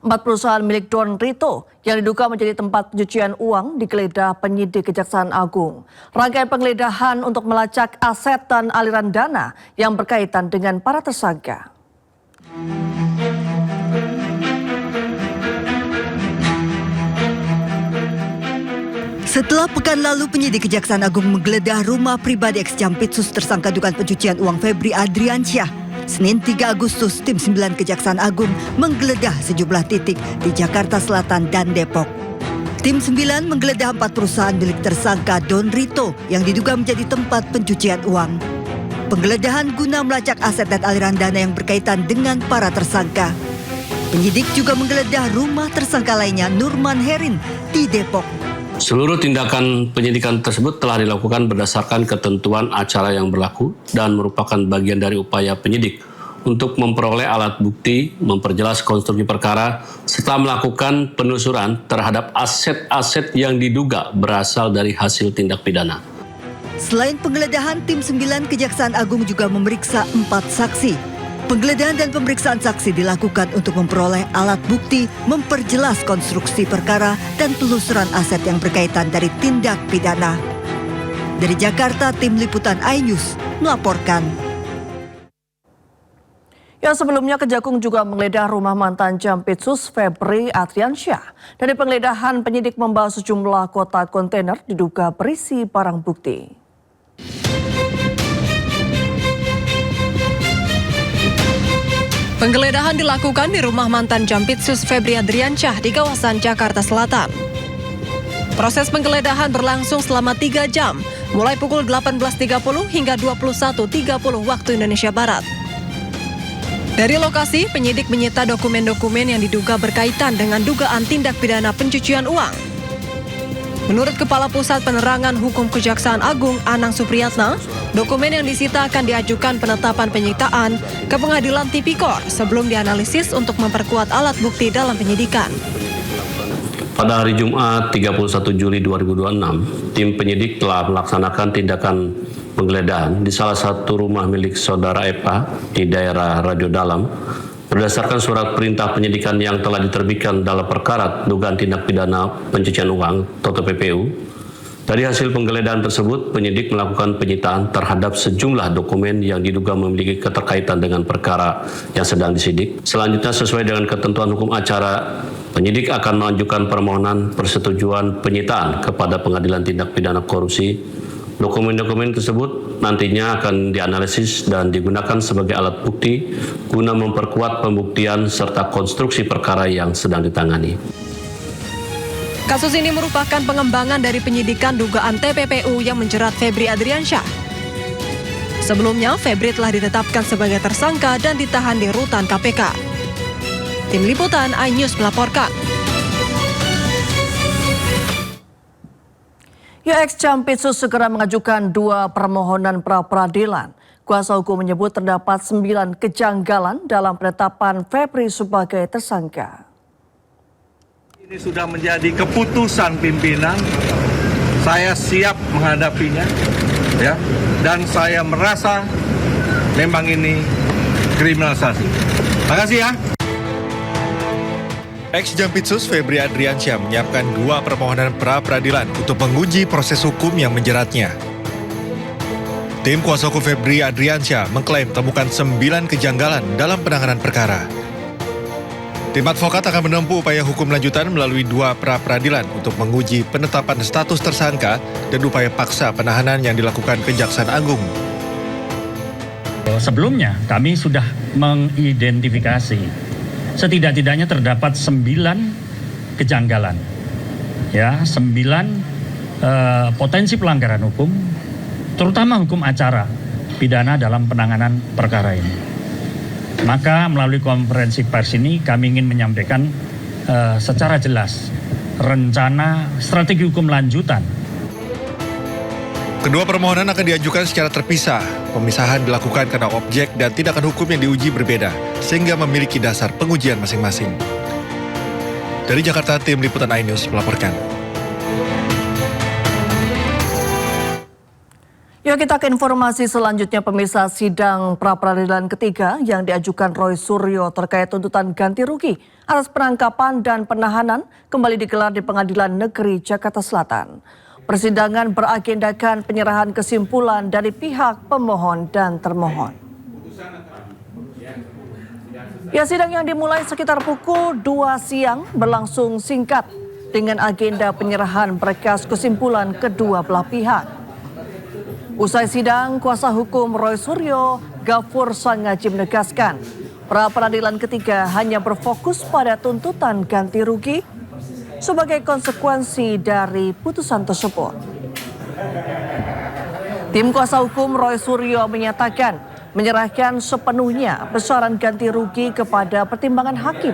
4 perusahaan milik Don Rito yang diduga menjadi tempat pencucian uang digeledah penyidik Kejaksaan Agung. Rangkaian penggeledahan untuk melacak aset dan aliran dana yang berkaitan dengan para tersangka. Setelah pekan lalu penyidik Kejaksaan Agung menggeledah rumah pribadi ex-Jampitsus tersangka dugaan pencucian uang Febri Adriansyah, Senin 3 Agustus, tim 9 Kejaksaan Agung menggeledah sejumlah titik di Jakarta Selatan dan Depok. Tim 9 menggeledah 4 perusahaan milik tersangka Don Rito yang diduga menjadi tempat pencucian uang. Penggeledahan guna melacak aset dan aliran dana yang berkaitan dengan para tersangka. Penyidik juga menggeledah rumah tersangka lainnya, Nurman Herin, di Depok. Seluruh tindakan penyidikan tersebut telah dilakukan berdasarkan ketentuan acara yang berlaku dan merupakan bagian dari upaya penyidik untuk memperoleh alat bukti, memperjelas konstruksi perkara, serta melakukan penelusuran terhadap aset-aset yang diduga berasal dari hasil tindak pidana. Selain penggeledahan, tim 9 Kejaksaan Agung juga memeriksa 4 saksi. Penggeledahan dan pemeriksaan saksi dilakukan untuk memperoleh alat bukti, memperjelas konstruksi perkara, dan penelusuran aset yang berkaitan dari tindak pidana. Dari Jakarta, tim liputan iNews melaporkan. Ya, sebelumnya Kejagung juga menggeledah rumah mantan Jampitsus Febri Adriansyah. Dari penggeledahan, penyidik membawa sejumlah kotak kontainer diduga berisi barang bukti. Penggeledahan dilakukan di rumah mantan Jampitsus Febri Adriansyah di kawasan Jakarta Selatan. Proses penggeledahan berlangsung selama 3 jam, mulai pukul 18.30 hingga 21.30 waktu Indonesia Barat. Dari lokasi, penyidik menyita dokumen-dokumen yang diduga berkaitan dengan dugaan tindak pidana pencucian uang. Menurut Kepala Pusat Penerangan Hukum Kejaksaan Agung, Anang Supriyatna, dokumen yang disita akan diajukan penetapan penyitaan ke Pengadilan Tipikor sebelum dianalisis untuk memperkuat alat bukti dalam penyidikan. Pada hari Jumat 31 Juli 2026, tim penyidik telah melaksanakan tindakan penggeledahan di salah satu rumah milik saudara Epa di daerah Rajo Dalam. Berdasarkan surat perintah penyidikan yang telah diterbitkan dalam perkara dugaan tindak pidana pencucian uang atau PPU, dari hasil penggeledahan tersebut, penyidik melakukan penyitaan terhadap sejumlah dokumen yang diduga memiliki keterkaitan dengan perkara yang sedang disidik. Selanjutnya, sesuai dengan ketentuan hukum acara, penyidik akan mengajukan permohonan persetujuan penyitaan kepada Pengadilan Tindak Pidana Korupsi. Dokumen-dokumen tersebut nantinya akan dianalisis dan digunakan sebagai alat bukti guna memperkuat pembuktian serta konstruksi perkara yang sedang ditangani. Kasus ini merupakan pengembangan dari penyidikan dugaan TPPU yang menjerat Febri Adriansyah. Sebelumnya, Febri telah ditetapkan sebagai tersangka dan ditahan di rutan KPK. Tim Liputan iNews melaporkan. Ya, ex-Jampitsus segera mengajukan 2 permohonan pra-peradilan. Kuasa hukum menyebut terdapat 9 kejanggalan dalam penetapan Febri sebagai tersangka. Ini sudah menjadi keputusan pimpinan. Saya siap menghadapinya, ya. Dan saya merasa memang ini kriminalisasi. Terima kasih ya. Ex-Jampitsus Febri Adriansyah menyiapkan 2 permohonan pra-peradilan untuk menguji proses hukum yang menjeratnya. Tim kuasa hukum Febri Adriansyah mengklaim temukan 9 kejanggalan dalam penanganan perkara. Tim advokat akan menempuh upaya hukum lanjutan melalui 2 pra-peradilan untuk menguji penetapan status tersangka dan upaya paksa penahanan yang dilakukan Kejaksaan Agung. Sebelumnya kami sudah mengidentifikasi setidak-tidaknya terdapat 9 kejanggalan, ya 9 potensi pelanggaran hukum, terutama hukum acara pidana dalam penanganan perkara ini. Maka melalui konferensi pers ini kami ingin menyampaikan secara jelas rencana strategi hukum lanjutan. Kedua permohonan akan diajukan secara terpisah. Pemisahan dilakukan karena objek dan tindakan hukum yang diuji berbeda, sehingga memiliki dasar pengujian masing-masing. Dari Jakarta, tim Liputan iNews melaporkan. Ya, kita ke informasi selanjutnya. Pemirsa, sidang pra-peradilan ketiga yang diajukan Roy Suryo terkait tuntutan ganti rugi atas penangkapan dan penahanan kembali digelar di Pengadilan Negeri Jakarta Selatan. Persidangan beragendakan penyerahan kesimpulan dari pihak pemohon dan termohon. Ya, sidang yang dimulai sekitar pukul 2 siang berlangsung singkat dengan agenda penyerahan berkas kesimpulan kedua belah pihak. Usai sidang, kuasa hukum Roy Suryo, Gafur Sangaji menegaskan, pra-peradilan ketiga hanya berfokus pada tuntutan ganti rugi sebagai konsekuensi dari putusan tersebut. Tim kuasa hukum Roy Suryo menyatakan menyerahkan sepenuhnya besaran ganti rugi kepada pertimbangan hakim.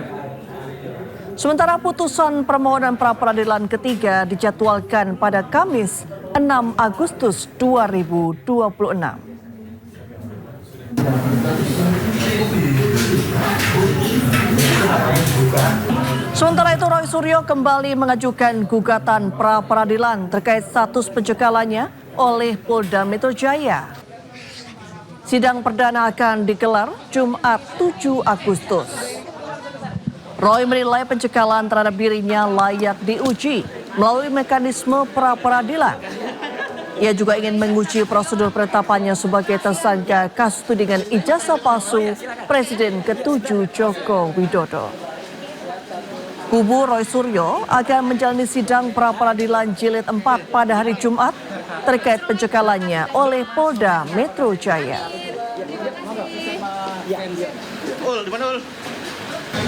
Sementara putusan permohonan pra-peradilan ketiga dijadwalkan pada Kamis 6 Agustus 2026. Sementara itu, Roy Suryo kembali mengajukan gugatan pra-peradilan terkait status pencekalannya oleh Polda Metro Jaya. Sidang perdana akan digelar Jumat 7 Agustus. Roy menilai pencekalan terhadap dirinya layak diuji melalui mekanisme pra-peradilan. Ia juga ingin menguji prosedur penetapannya sebagai tersangka kasus tudingan ijazah palsu Presiden ke-7 Joko Widodo. Kubu Roy Suryo akan menjalani sidang pra-peradilan jilid 4 pada hari Jumat terkait pencekalannya oleh Polda Metro Jaya.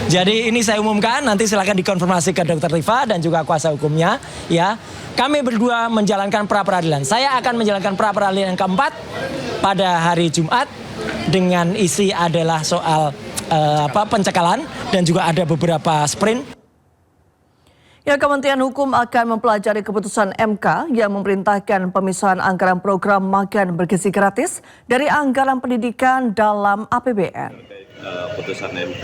Jadi ini saya umumkan, nanti silakan dikonfirmasi ke Dr. Rifa dan juga kuasa hukumnya. Ya, kami berdua menjalankan pra-peradilan. Saya akan menjalankan pra-peradilan yang keempat pada hari Jumat dengan isi adalah soal pencekalan dan juga ada beberapa sprint. Ya, Kementerian Hukum akan mempelajari keputusan MK yang memerintahkan pemisahan anggaran program makan bergizi gratis dari anggaran pendidikan dalam APBN. Putusan MK,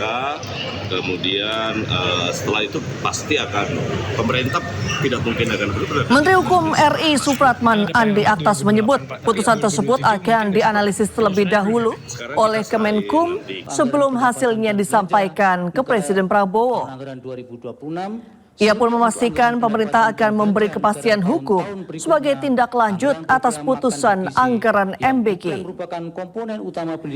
kemudian setelah itu pasti akan pemerintah tidak mungkin akan bergerak. Menteri Hukum RI Supratman Andi Aktas menyebut putusan tersebut akan dianalisis terlebih dahulu oleh Kemenkum sebelum hasilnya disampaikan ke Presiden Prabowo. Ia pun memastikan pemerintah akan memberi kepastian hukum sebagai tindak lanjut atas putusan anggaran MBG.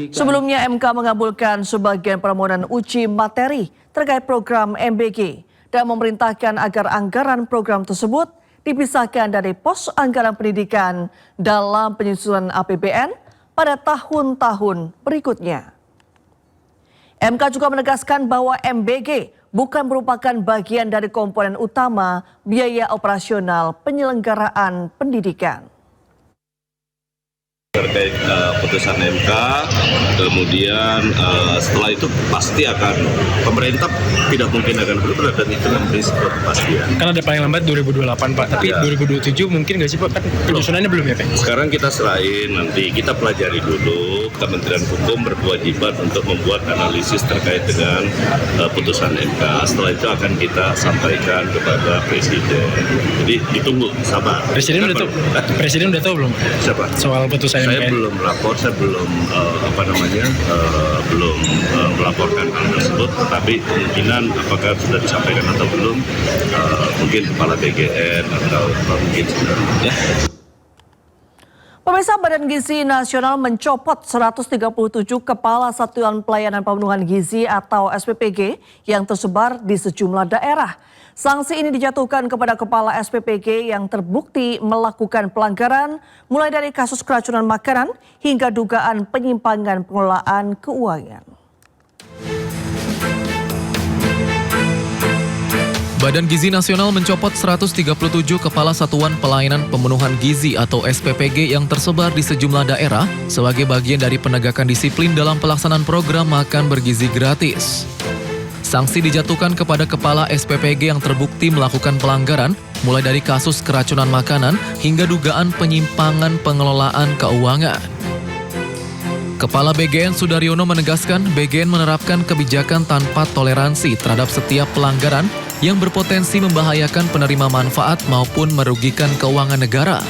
Sebelumnya MK mengabulkan sebagian permohonan uji materi terkait program MBG dan memerintahkan agar anggaran program tersebut dipisahkan dari pos anggaran pendidikan dalam penyusunan APBN pada tahun-tahun berikutnya. MK juga menegaskan bahwa MBG bukan merupakan bagian dari komponen utama biaya operasional penyelenggaraan pendidikan. Terkait putusan MK, kemudian setelah itu pasti akan pemerintah tidak mungkin akan bergerak dan itu memberi sebuah kepastian. Kan ada paling lambat 2028 Pak, tapi ya. 2027 mungkin nggak sih Pak? Kan penyusunannya belum ya Pak? Sekarang kita serahin, nanti kita pelajari dulu. Kementerian Hukum berkewajiban untuk membuat analisis terkait dengan putusan MK. Setelah itu akan kita sampaikan kepada Presiden. Jadi ditunggu, sabar. Presiden udah tahu? Presiden udah tahu belum? Siapa? Soal putusan MK. Saya belum lapor, saya belum belum melaporkan hal tersebut, tapi kemungkinan apakah sudah disampaikan atau belum, mungkin Kepala BGN atau mungkin sudah. Ya. Pemirsa, Badan Gizi Nasional mencopot 137 kepala Satuan Pelayanan Pemenuhan Gizi atau SPPG yang tersebar di sejumlah daerah. Sanksi ini dijatuhkan kepada kepala SPPG yang terbukti melakukan pelanggaran mulai dari kasus keracunan makanan hingga dugaan penyimpangan pengelolaan keuangan. Badan Gizi Nasional mencopot 137 kepala Satuan Pelayanan Pemenuhan Gizi atau SPPG yang tersebar di sejumlah daerah sebagai bagian dari penegakan disiplin dalam pelaksanaan program makan bergizi gratis. Sanksi dijatuhkan kepada kepala SPPG yang terbukti melakukan pelanggaran mulai dari kasus keracunan makanan hingga dugaan penyimpangan pengelolaan keuangan. Kepala BGN Sudaryono menegaskan BGN menerapkan kebijakan tanpa toleransi terhadap setiap pelanggaran yang berpotensi membahayakan penerima manfaat maupun merugikan keuangan negara.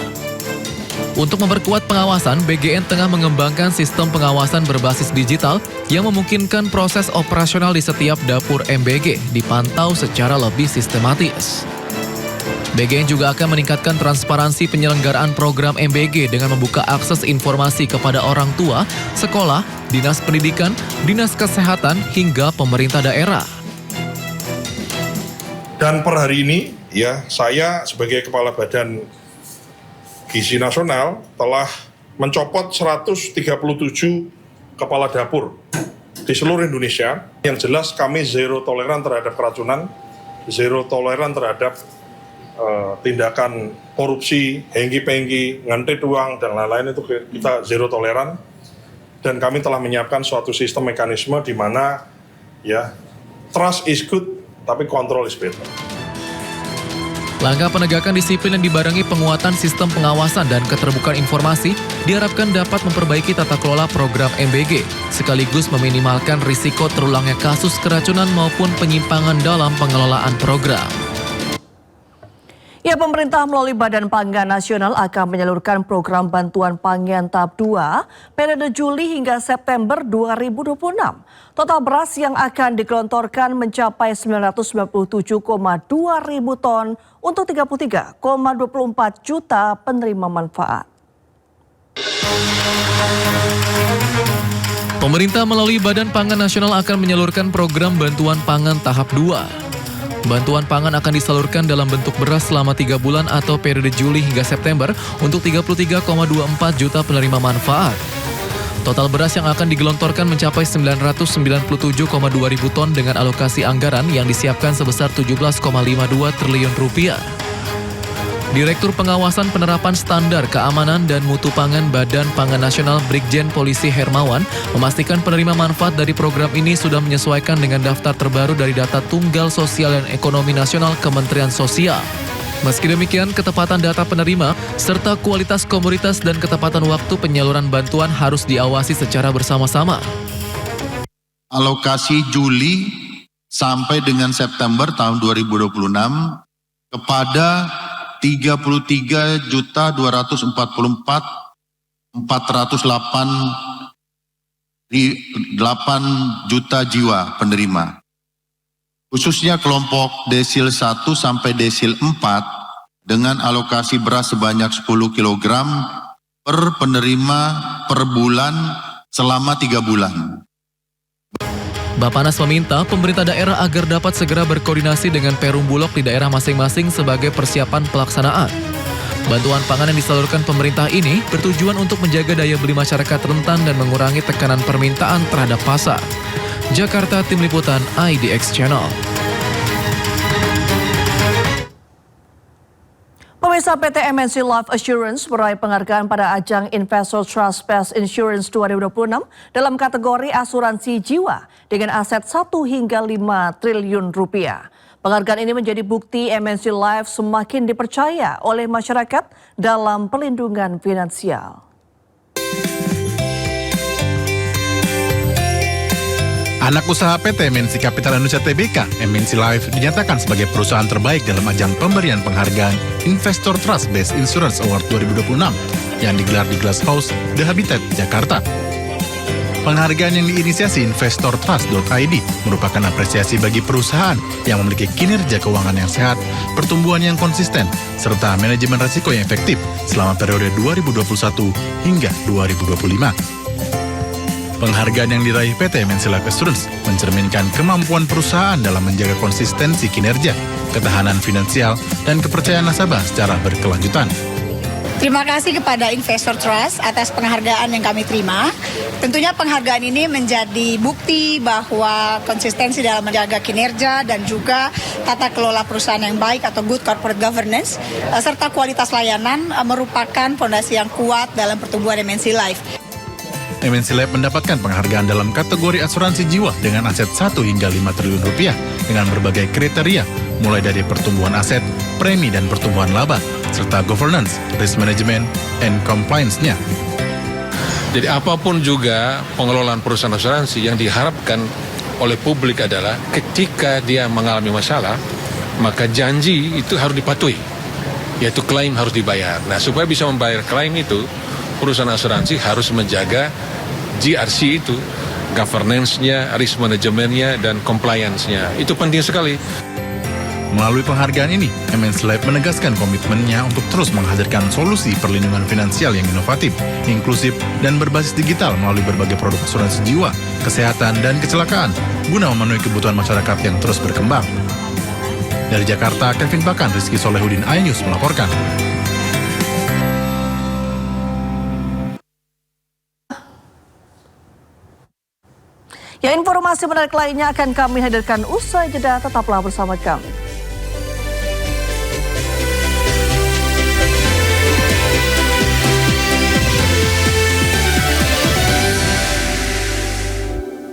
Untuk memperkuat pengawasan, BGN tengah mengembangkan sistem pengawasan berbasis digital yang memungkinkan proses operasional di setiap dapur MBG dipantau secara lebih sistematis. BGN juga akan meningkatkan transparansi penyelenggaraan program MBG dengan membuka akses informasi kepada orang tua, sekolah, dinas pendidikan, dinas kesehatan, hingga pemerintah daerah. Dan per hari ini, ya, saya sebagai Kepala Badan Gizi Nasional telah mencopot 137 kepala dapur di seluruh Indonesia. Yang jelas kami zero toleran terhadap keracunan, zero toleran terhadap tindakan korupsi, hengki-pengki, ngantet uang, dan lain-lain, itu kita zero toleran. Dan kami telah menyiapkan suatu sistem mekanisme di mana ya trust is good, tapi control is better. Langkah penegakan disiplin yang dibarengi penguatan sistem pengawasan dan keterbukaan informasi diharapkan dapat memperbaiki tata kelola program MBG, sekaligus meminimalkan risiko terulangnya kasus keracunan maupun penyimpangan dalam pengelolaan program. Ya, pemerintah melalui Badan Pangan Nasional akan menyalurkan program bantuan pangan tahap 2 periode Juli hingga September 2026. Total beras yang akan digelontorkan mencapai 997,2 ribu ton untuk 33,24 juta penerima manfaat. Pemerintah melalui Badan Pangan Nasional akan menyalurkan program bantuan pangan tahap 2. Bantuan pangan akan disalurkan dalam bentuk beras selama 3 bulan atau periode Juli hingga September untuk 33,24 juta penerima manfaat. Total beras yang akan digelontorkan mencapai 997,2 ribu ton dengan alokasi anggaran yang disiapkan sebesar 17,52 triliun rupiah. Direktur Pengawasan Penerapan Standar Keamanan dan Mutu Pangan Badan Pangan Nasional Brigjen Polisi Hermawan memastikan penerima manfaat dari program ini sudah menyesuaikan dengan daftar terbaru dari data Tunggal Sosial dan Ekonomi Nasional Kementerian Sosial. Meski demikian, ketepatan data penerima serta kualitas komoditas dan ketepatan waktu penyaluran bantuan harus diawasi secara bersama-sama. Alokasi Juli sampai dengan September tahun 2026 kepada 33.244.408 juta jiwa penerima. Khususnya kelompok desil 1 sampai desil 4 dengan alokasi beras sebanyak 10 kg per penerima per bulan selama 3 bulan. Bappenas meminta pemerintah daerah agar dapat segera berkoordinasi dengan Perum Bulog di daerah masing-masing sebagai persiapan pelaksanaan. Bantuan pangan yang disalurkan pemerintah ini bertujuan untuk menjaga daya beli masyarakat rentan dan mengurangi tekanan permintaan terhadap pasar. Jakarta, Tim Liputan IDX Channel. Pemirsa, PT MNC Life Assurance meraih penghargaan pada ajang Investor Trust Best Insurance 2026 dalam kategori asuransi jiwa dengan aset 1 hingga 5 triliun rupiah. Penghargaan ini menjadi bukti MNC Life semakin dipercaya oleh masyarakat dalam perlindungan finansial. Anak usaha PT MNC Capital Indonesia Tbk, MNC Life dinyatakan sebagai perusahaan terbaik dalam ajang pemberian penghargaan Investor Trust Best Insurance Award 2026 yang digelar di Glasshouse The Habitat, Jakarta. Penghargaan yang diinisiasi investortrust.id merupakan apresiasi bagi perusahaan yang memiliki kinerja keuangan yang sehat, pertumbuhan yang konsisten, serta manajemen risiko yang efektif selama periode 2021 hingga 2025. Penghargaan yang diraih PT MNC Life Assurance mencerminkan kemampuan perusahaan dalam menjaga konsistensi kinerja, ketahanan finansial, dan kepercayaan nasabah secara berkelanjutan. Terima kasih kepada Investor Trust atas penghargaan yang kami terima. Tentunya penghargaan ini menjadi bukti bahwa konsistensi dalam menjaga kinerja dan juga tata kelola perusahaan yang baik atau good corporate governance, serta kualitas layanan merupakan fondasi yang kuat dalam pertumbuhan MNC Life. MNC Life mendapatkan penghargaan dalam kategori asuransi jiwa dengan aset 1 hingga 5 triliun rupiah dengan berbagai kriteria, mulai dari pertumbuhan aset, premi dan pertumbuhan laba, serta governance, risk management, and compliance-nya. Jadi apapun juga pengelolaan perusahaan asuransi yang diharapkan oleh publik adalah ketika dia mengalami masalah, maka janji itu harus dipatuhi. yaitu klaim harus dibayar. Nah, supaya bisa membayar klaim itu, perusahaan asuransi harus menjaga GRC itu, governance-nya, risk management-nya, dan compliance-nya. Itu penting sekali. Melalui penghargaan ini, MNC Life menegaskan komitmennya untuk terus menghadirkan solusi perlindungan finansial yang inovatif, inklusif, dan berbasis digital melalui berbagai produk asuransi jiwa, kesehatan, dan kecelakaan, guna memenuhi kebutuhan masyarakat yang terus berkembang. Dari Jakarta, Kevin Pakan, Rizky Solehudin, iNews melaporkan. Ya, informasi menarik lainnya akan kami hadirkan usai jeda. Tetaplah bersama kami.